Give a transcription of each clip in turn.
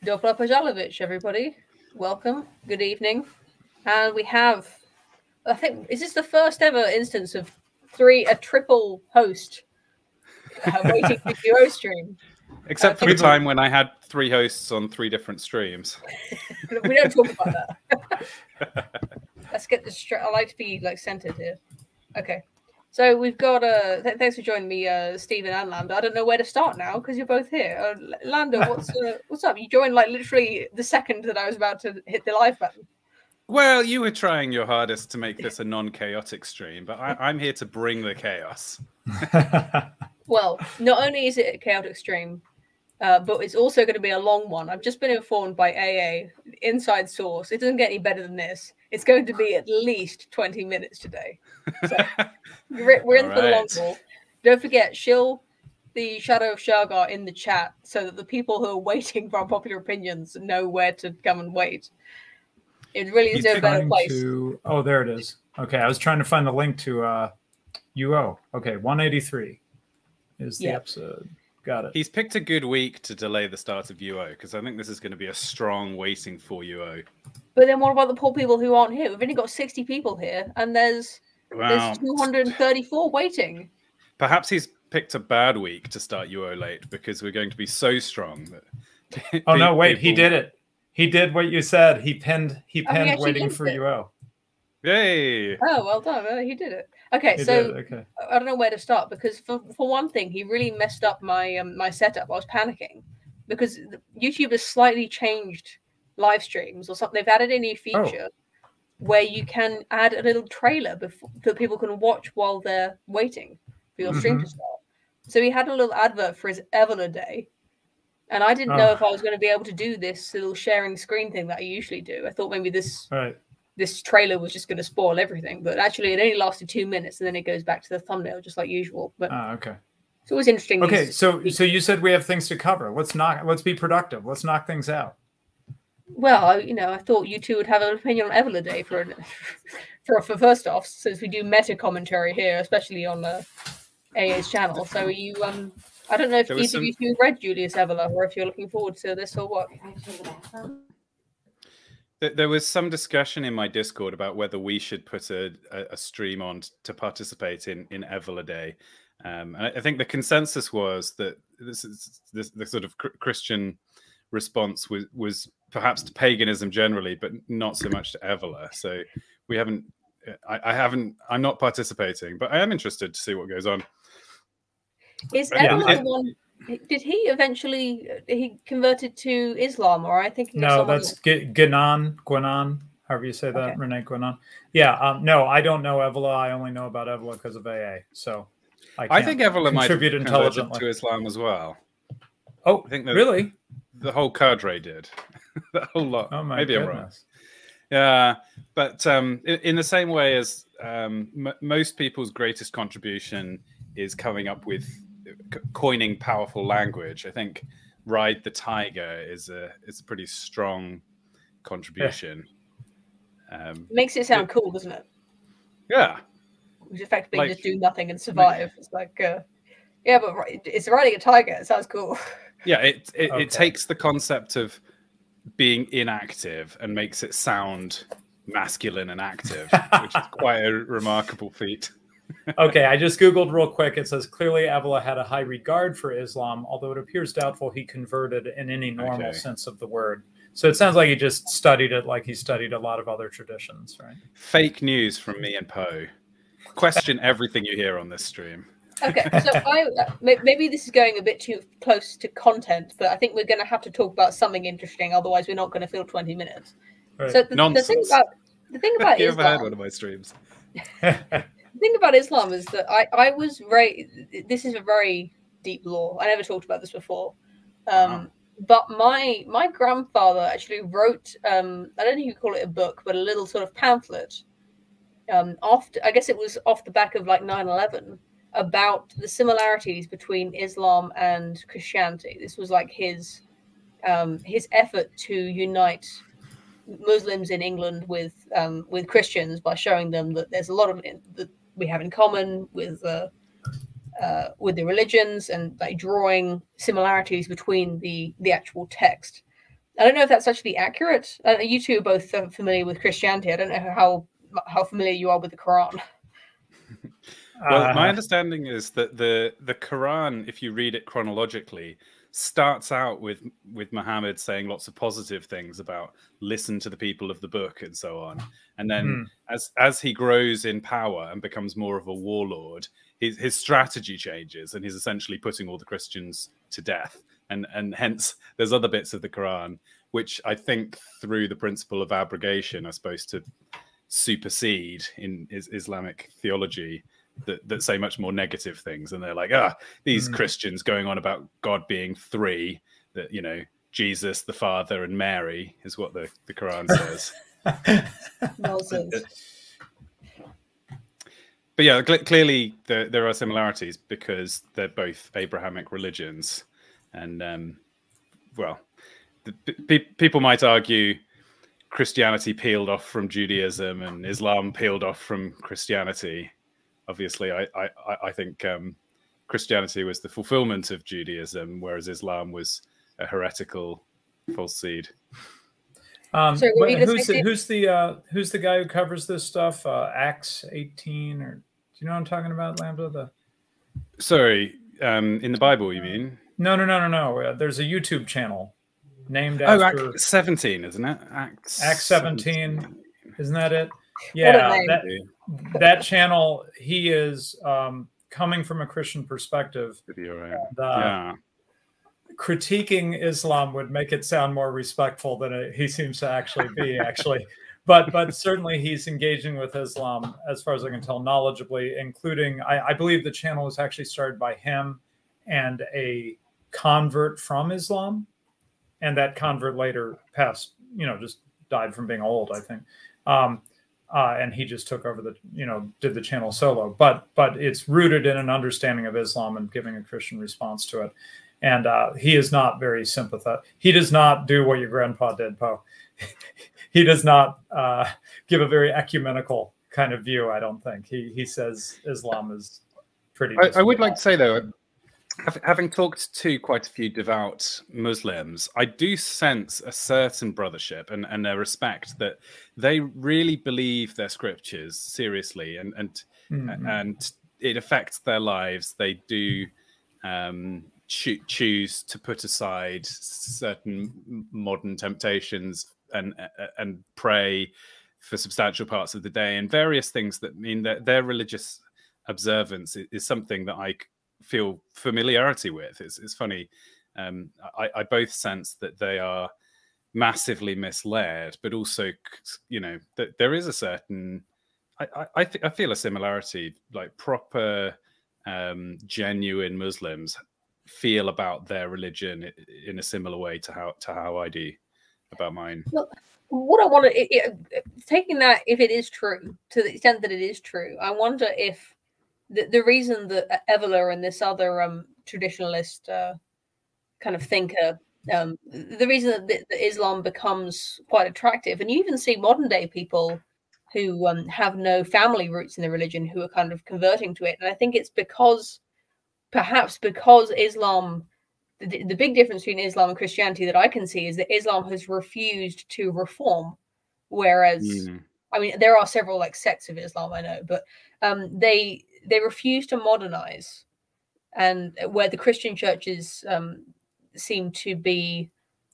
Dokla Pajalovic, everybody. Welcome. Good evening. And we have, I think, is this the first ever instance of a triple host waiting for duo stream? Except for the time when I had 3 hosts on 3 different streams. We don't talk about that. Let's get this straight. I like to be centered here. Okay. So we've got thanks for joining me, Stephen and Lando. I don't know where to start now because you're both here. Lando, what's up? You joined literally the second that I was about to hit the live button. Well, you were trying your hardest to make this a non-chaotic stream, but I'm here to bring the chaos. Well, not only is it a chaotic stream, but it's also going to be a long one. I've just been informed by AA, inside source. It doesn't get any better than this. It's going to be at least 20 minutes today. So we're in for the long haul. Don't forget, shill the Shadow of Shargar in the chat so that the people who are waiting for Unpopular Opinions know where to come and wait. It really is no better place. Oh, there it is. Okay, I was trying to find the link to UO. Okay, 183 is the episode. Got it. He's picked a good week to delay the start of UO because I think this is going to be a strong waiting for UO. But then what about the poor people who aren't here? We've only got 60 people here, and there's 234 waiting. Perhaps he's picked a bad week to start UO late because we're going to be so strong that. Oh no! Wait, he did it. He did what you said. He pinned waiting for UO. Yay! Oh, well done. He did it. Okay, okay. I don't know where to start because for one thing, he really messed up my my setup. I was panicking because YouTube has slightly changed live streams or something. They've added a new feature where you can add a little trailer that people can watch while they're waiting for your stream to start. So he had a little advert for his Evola Day. And I didn't know if I was going to be able to do this little sharing screen thing that I usually do. I thought maybe this trailer was just going to spoil everything. But actually, it only lasted 2 minutes, and then it goes back to the thumbnail, just like usual. But okay. It's always interesting. Okay, so you said we have things to cover. Let's be productive. Let's knock things out. Well, I thought you two would have an opinion on Evola Day for first off, since we do meta commentary here, especially on AA's channel. So you I don't know if either of you two read Julius Evola or if you're looking forward to this or what. There was some discussion in my Discord about whether we should put a stream on to participate in Evola Day. And I think the consensus was that the sort of Christian response was perhaps to paganism generally, but not so much to Evola. So we haven't. I'm not participating, but I am interested to see what goes on. Is Evola the one? Did he eventually he converted to Islam, or I think no, that's Gwenan, however you say that, Renee Gwenan. Yeah, no, I don't know Evola. I only know about Evola because of AA. So I think Evola might have converted to Islam as well. Oh, I think really? The whole cadre did. The whole lot. Oh my Maybe goodness. I'm wrong. Yeah, but in the same way as most people's greatest contribution is coming up with coining powerful language. I think Ride the Tiger is a pretty strong contribution. Makes it sound cool, doesn't it? Yeah. Which effectively just do nothing and survive. It's like, yeah, but it's riding a tiger. It sounds cool. Yeah, it takes the concept of being inactive and makes it sound masculine and active, which is quite a remarkable feat. Okay, I just Googled real quick. It says clearly Evola had a high regard for Islam, although it appears doubtful he converted in any normal sense of the word. So it sounds like he just studied it like he studied a lot of other traditions, right? Fake news from me and Poe. Question everything you hear on this stream. Okay, so maybe this is going a bit too close to content, but I think we're going to have to talk about something interesting. Otherwise, we're not going to fill 20 minutes. Right. So the thing about you Islam. ever heard one of my streams? The thing about Islam is that I was this is a very deep lore. I never talked about this before. But my grandfather actually wrote, I don't know if you call it a book, but a little sort of pamphlet. I guess it was off the back of like 9/11 about the similarities between Islam and Christianity. This was like his effort to unite Muslims in England with Christians by showing them that there's a lot of that we have in common with the religions, and like drawing similarities between the actual text. I don't know if that's actually accurate. You two are both familiar with Christianity. I don't know how familiar you are with the Quran. Well, my understanding is that the Quran, if you read it chronologically, starts out with Muhammad saying lots of positive things about listen to the people of the book and so on. And then as he grows in power and becomes more of a warlord, his strategy changes, and he's essentially putting all the Christians to death. And hence there's other bits of the Quran which I think through the principle of abrogation are supposed to supersede in Islamic theology that say much more negative things. And they're like, these Christians going on about God being three, that, you know, Jesus, the Father, and Mary is what the Quran says. But yeah, clearly there are similarities because they're both Abrahamic religions. And, well, people might argue Christianity peeled off from Judaism and Islam peeled off from Christianity. Obviously, I think Christianity was the fulfillment of Judaism, whereas Islam was a heretical false seed. Who's the guy who covers this stuff? Acts 18, or do you know what I'm talking about, Lambda? Sorry, in the Bible, you mean? No. There's a YouTube channel named after Acts 17, isn't it? Acts 17, isn't that it? Yeah, that channel. He is coming from a Christian perspective. Critiquing Islam would make it sound more respectful than he seems to actually be. But certainly he's engaging with Islam, as far as I can tell, knowledgeably, including I believe the channel was actually started by him and a convert from Islam, and that convert later passed, just died from being old, I think. And he just took over did the channel solo, but it's rooted in an understanding of Islam and giving a Christian response to it. And he is not very sympathetic. He does not do what your grandpa did, Poe. He does not give a very ecumenical kind of view, I don't think. He says Islam is pretty... I would like to say, though, having talked to quite a few devout Muslims, I do sense a certain brothership and a respect that they really believe their scriptures seriously, and it affects their lives. They do choose to put aside certain modern temptations and pray for substantial parts of the day and various things that mean that their religious observance is something that I feel familiarity with. It's funny. I both sense that they are massively misled, but also, that there is a certain, I feel a similarity, like proper, genuine Muslims feel about their religion in a similar way to how I do about mine. Well, what I want to, taking that, if it is true, to the extent that it is true, I wonder if the reason that Evola and this other traditionalist kind of thinker, the reason that Islam becomes quite attractive, and you even see modern day people who have no family roots in the religion who are kind of converting to it. And I think it's perhaps because Islam, the big difference between Islam and Christianity that I can see is that Islam has refused to reform, whereas I mean there are several like sects of Islam, I know, but they refuse to modernize, and where the Christian churches seem to be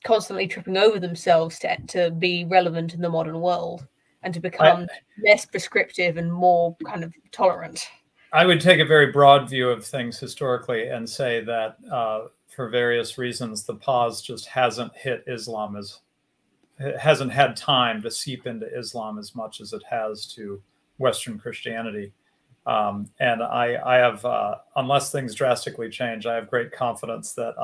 constantly tripping over themselves to be relevant in the modern world and to become less prescriptive and more kind of tolerant. I would take a very broad view of things historically and say that for various reasons, the pause just hasn't hit Islam it hasn't had time to seep into Islam as much as it has to Western Christianity. And I have, unless things drastically change, I have great confidence that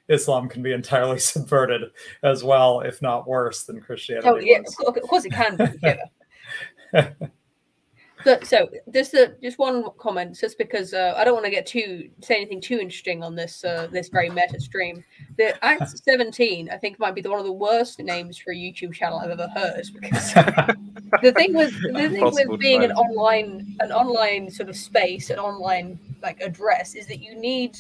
Islam can be entirely subverted as well, if not worse than Christianity. Oh, yeah, of course it can be. Yeah. So just one comment, just because I don't want to say anything too interesting on this this very meta stream. The Acts 17, I think, might be one of the worst names for a YouTube channel I've ever heard, because the thing with being an online sort of space, an online like address, is that you need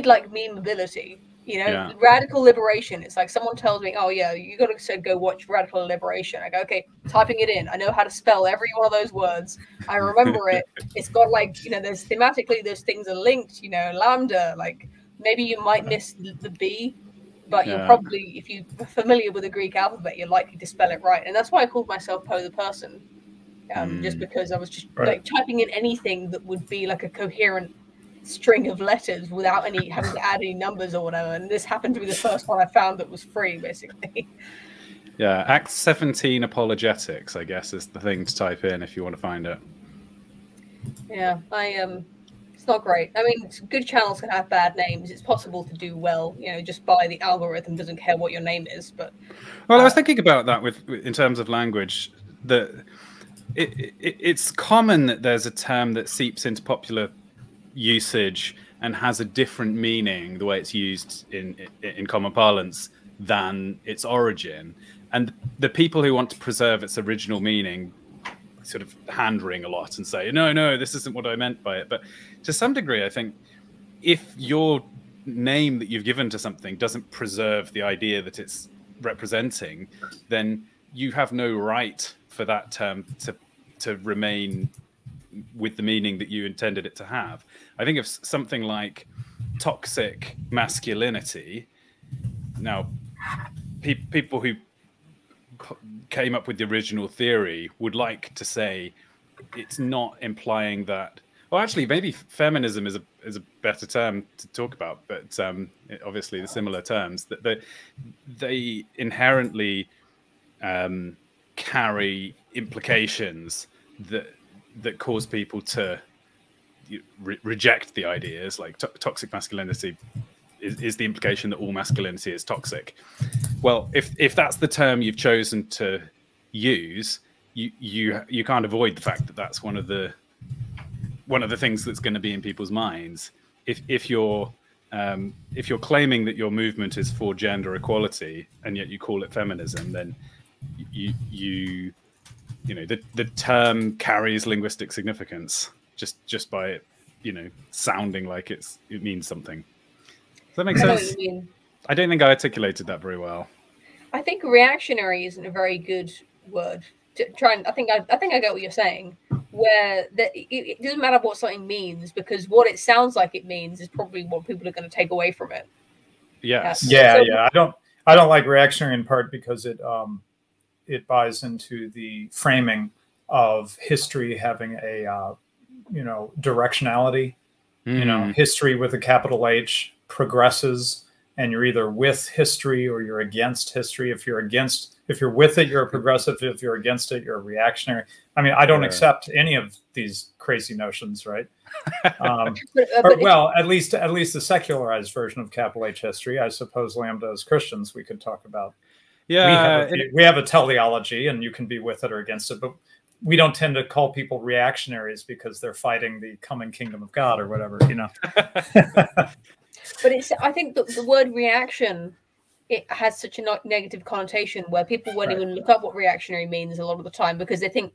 like memeability. You know, radical liberation. It's like someone tells me, "Oh yeah, you got to go watch Radical Liberation." I go, "Okay," typing it in. I know how to spell every one of those words. I remember it. It's got like, you know, there's thematically those things are linked. You know, lambda. Like maybe you might miss the B, but you're probably, if you're familiar with the Greek alphabet, you're likely to spell it right. And that's why I called myself Poe the Person, just because I was just like typing in anything that would be like a coherent string of letters without any having to add any numbers or whatever, and this happened to be the first one I found that was free, basically. Yeah, Acts 17 apologetics, I guess, is the thing to type in if you want to find it. Yeah, it's not great. I mean, good channels can have bad names. It's possible to do well, you know, just by the algorithm doesn't care what your name is. But well, I was thinking about that in terms of language, that it's common that there's a term that seeps into popular usage and has a different meaning the way it's used in common parlance than its origin, and the people who want to preserve its original meaning sort of hand-wring a lot and say, no, this isn't what I meant by it. But to some degree, I think if your name that you've given to something doesn't preserve the idea that it's representing, then you have no right for that term to remain with the meaning that you intended it to have. I think of something like toxic masculinity. Now, people who came up with the original theory would like to say it's not implying that. Well, actually, maybe feminism is a better term to talk about, but obviously the similar terms that they inherently carry implications that cause people to reject the ideas. Like toxic masculinity is the implication that all masculinity is toxic. Well, if that's the term you've chosen to use, you can't avoid the fact that that's one of the things that's going to be in people's minds. If you're claiming that your movement is for gender equality and yet you call it feminism, then you know the term carries linguistic significance just by it, you know, sounding like it means something. Does that make sense? I know what you mean. I don't think I articulated that very well. I think reactionary isn't a very good word to try and. I think I get what you're saying. Where it doesn't matter what something means, because what it sounds like it means is probably what people are going to take away from it. Yes. Yeah. I don't like reactionary in part because it buys into the framing of history having a directionality. History with a capital H progresses, and you're either with history or you're against history. If you're with it, you're a progressive. If you're against it, you're a reactionary. I mean, I don't accept any of these crazy notions, right? Well, at least the secularized version of capital H history. I suppose Lambda as Christians we could talk about. Yeah, we have a teleology, and you can be with it or against it, but we don't tend to call people reactionaries because they're fighting the coming kingdom of God or whatever, you know. But I think the word reaction, it has such a negative connotation where people won't even look up what reactionary means a lot of the time, because they think,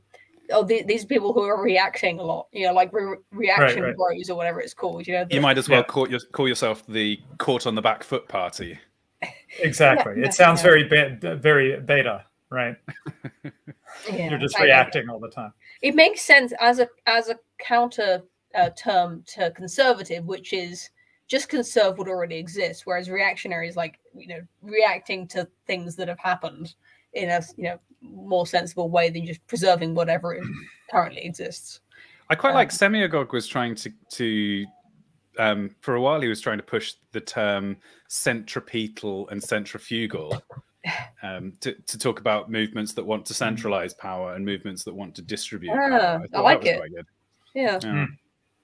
oh, these people who are reacting a lot, you know, like reaction bros or whatever it's called. You know, you might as well call yourself the caught on the back foot party. Exactly. It sounds very beta, right? You're just reacting all the time. It makes sense as a counter term to conservative, which is just conserve what already exists, whereas reactionary is like, you know, reacting to things that have happened in a, you know, more sensible way than just preserving whatever currently exists. I quite like Semiagog was trying to for a while he was trying to push the term centripetal and centrifugal to talk about movements that want to centralize power and movements that want to distribute power. I like it. Quite good. Yeah.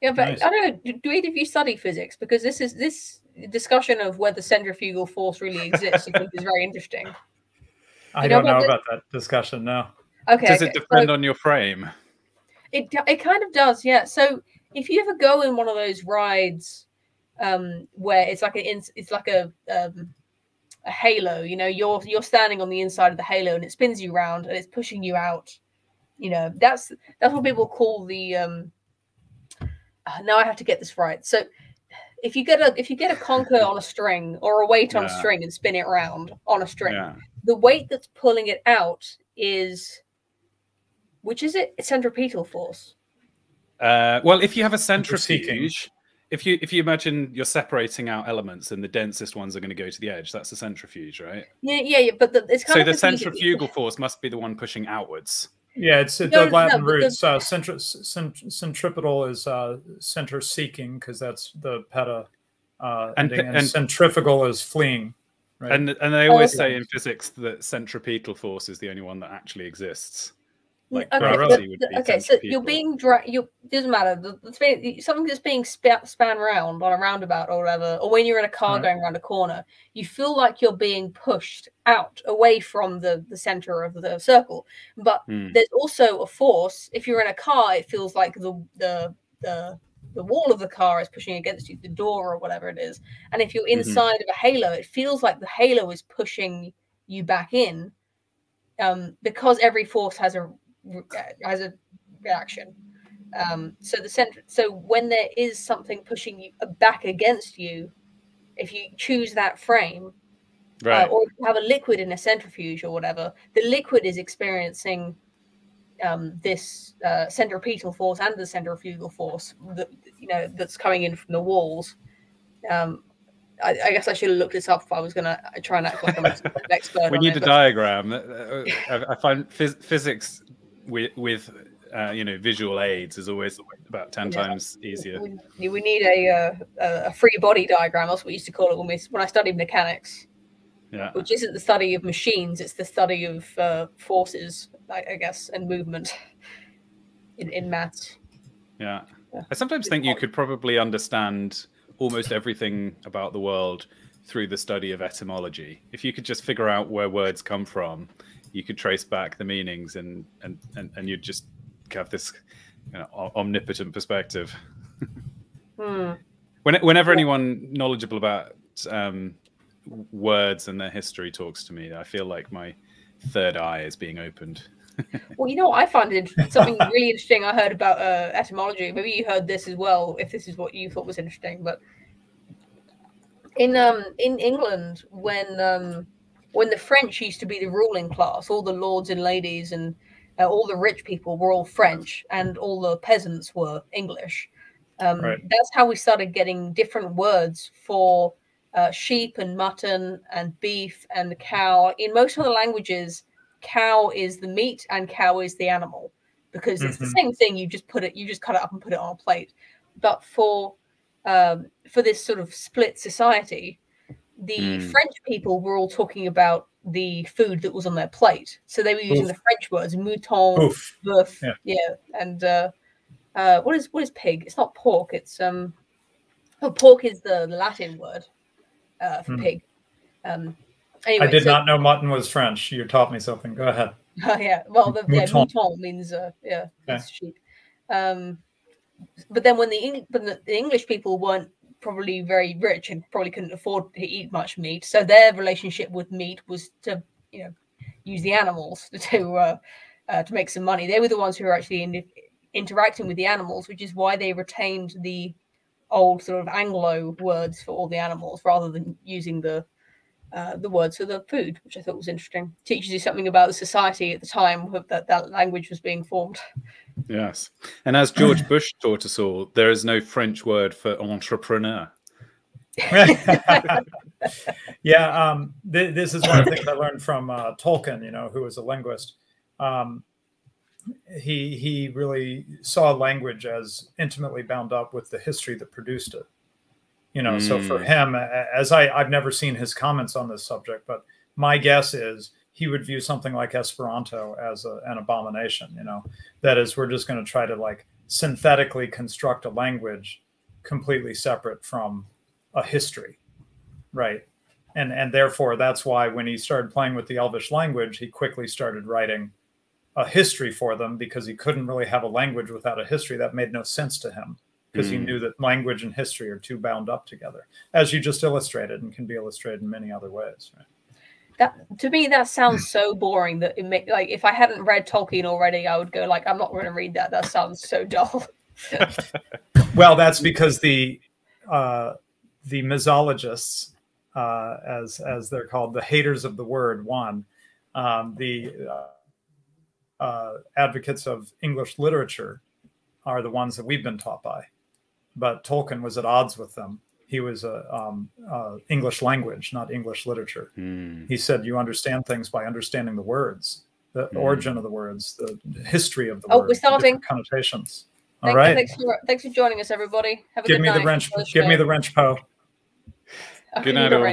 Yeah, but nice. I don't know. Do either of you study physics? Because this discussion of whether centrifugal force really exists, I think, is very interesting. I don't know about that discussion. No. Okay. Does it depend on your frame? It kind of does. Yeah. So if you ever go in one of those rides, where it's like a halo, you know, you're standing on the inside of the halo and it spins you around and it's pushing you out. You know, that's what people call the. Now I have to get this right. So if you get a conker on a string or a weight on a string and spin it around on a string, the weight that's pulling it out is, which is it? It's centripetal force. Well, if you have a centrifuge, if you imagine you're separating out elements and the densest ones are going to go to the edge, that's a centrifuge, right? Yeah. But it's kind of the centrifugal force must be the one pushing outwards. Yeah, it's the Latin roots. Centripetal is center seeking, because that's the peta ending, and centrifugal is fleeing. Right? And they always say in physics that centripetal force is the only one that actually exists. Like gravity would be okay, so you're being doesn't matter. Something that's being span round on a roundabout or whatever, or when you're in a car going around a corner, you feel like you're being pushed out away from the center of the circle. But there's also a force. If you're in a car, it feels like the wall of the car is pushing against you, the door or whatever it is. And if you're inside of a halo, it feels like the halo is pushing you back in, because every force has a reaction. So when there is something pushing you back against you, if you choose that frame, or if you have a liquid in a centrifuge or whatever, the liquid is experiencing this centripetal force and the centrifugal force that that's coming in from the walls. I guess I should have looked this up if I was going to try and act like I'm an expert. We need a diagram. I find physics with visual aids is always about 10 times easier. We need a free body diagram. That's what we used to call it when I studied mechanics. Yeah. Which isn't the study of machines; it's the study of forces, I guess, and movement in maths. Yeah. I sometimes think you could probably understand almost everything about the world through the study of etymology. If you could just figure out where words come from, you could trace back the meanings, and you'd just have this omnipotent perspective. Whenever anyone knowledgeable about words and their history talks to me, I feel like my third eye is being opened. Well, I find it something really interesting I heard about etymology. Maybe you heard this as well, if this is what you thought was interesting. But in England, when the French used to be the ruling class, all the lords and ladies and all the rich people were all French, and all the peasants were English. That's how we started getting different words for sheep and mutton and beef and cow. In most other languages, cow is the meat and cow is the animal, because it's the same thing. You just cut it up and put it on a plate. But for this sort of split society, the French people were all talking about the food that was on their plate, so they were using the French words mouton, boeuf, and what is pig? It's not pork. It's pork is the Latin word for pig. Anyway, I did not know mutton was French. You taught me something. Go ahead. Yeah. Well, mouton means it's sheep. But then when the English people weren't probably very rich and probably couldn't afford to eat much meat, so their relationship with meat was to use the animals to make some money. They were the ones who were actually interacting with the animals, which is why they retained the old sort of Anglo words for all the animals rather than using the words for the food, which I thought was interesting. Teaches you something about the society at the time that language was being formed. Yes. And as George Bush taught us all, there is no French word for entrepreneur. Yeah, this is one of the things I learned from Tolkien, who was a linguist. He really saw language as intimately bound up with the history that produced it. So for him, as I've never seen his comments on this subject, but my guess is he would view something like Esperanto as an abomination. That is, we're just going to try to synthetically construct a language completely separate from a history, right? And therefore, that's why when he started playing with the Elvish language, he quickly started writing a history for them, because he couldn't really have a language without a history. That made no sense to him, because he knew that language and history are too bound up together, as you just illustrated, and can be illustrated in many other ways. Right? To me, that sounds so boring that if I hadn't read Tolkien already, I would go I'm not going to read that. That sounds so dull. Well, that's because the the misologists, as they're called, the haters of the word, won. The advocates of English literature are the ones that we've been taught by. But Tolkien was at odds with them. He was English language, not English literature. He said, you understand things by understanding the words, the origin of the words, the history of the word, we're starting. Connotations. All right. Thanks for joining us, everybody. Have a Give good me night. the wrench. Give me the wrench, Poe. Good night, all.